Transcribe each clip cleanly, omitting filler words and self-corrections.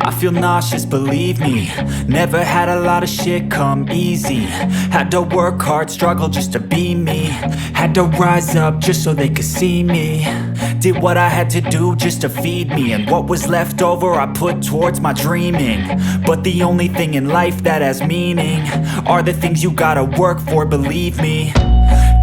I feel nauseous, believe me. Never had a lot of shit come easy. Had to work hard, struggle just to be me. Had to rise up just so they could see me. Did what I had to do just to feed me. And what was left over I put towards my dreaming. But the only thing in life that has meaning are the things you gotta work for, believe me.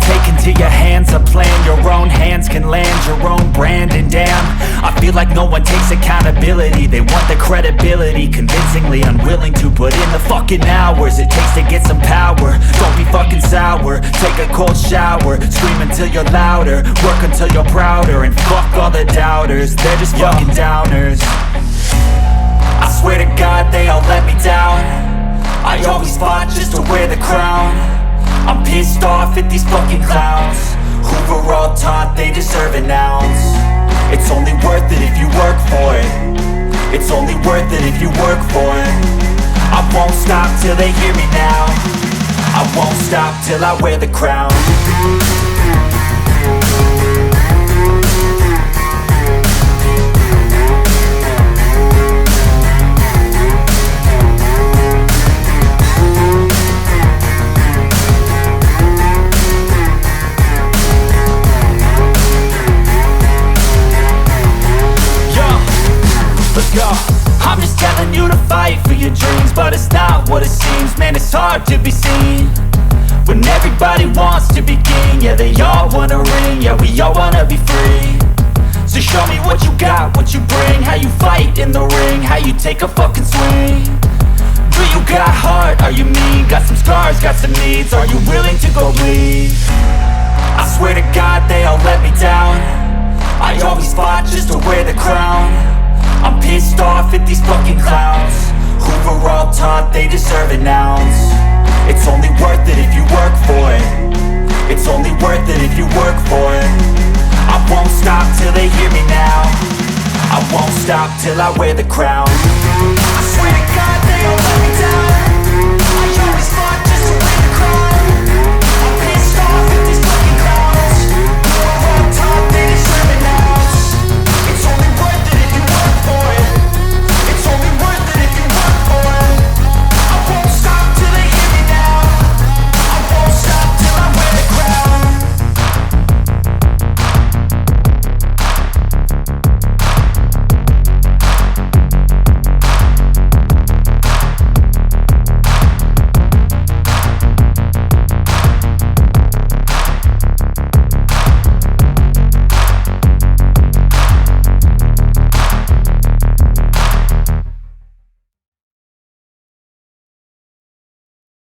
Take into your hands a plan. Your own hands can land your own brand. And damn, I feel like no one takes accountability. They want the credibility, convincingly unwilling to put in the fucking hours it takes to get some power. Don't be fucking sour, take a cold shower. Scream until you're louder, work until you're prouder. And fuck all the doubters, they're just fucking downers. I swear to God they all let me down. I always fought just to wear the crown. I'm pissed off at these fucking clowns who were all taught they deserve an ounce. It's only worth it if you work for it. It's only worth it if you work for it. I won't stop till they hear me now. I won't stop till I wear the crown. I'm just telling you to fight for your dreams, but it's not what it seems. Man, it's hard to be seen when everybody wants to be king. Yeah, they all wanna ring, yeah, we all wanna be free. So show me what you got, what you bring, how you fight in the ring, how you take a fucking swing. Do you got heart, are you mean? Got some scars, got some needs, are you willing to go bleed? I swear to God they all let me down. I always fought just to wear the crown. I'm pissed off at these fucking clowns who were all taught they deserve an ounce. It's only worth it if you work for it. It's only worth it if you work for it. I won't stop till they hear me now. I won't stop till I wear the crown. I swear to God they all let me down.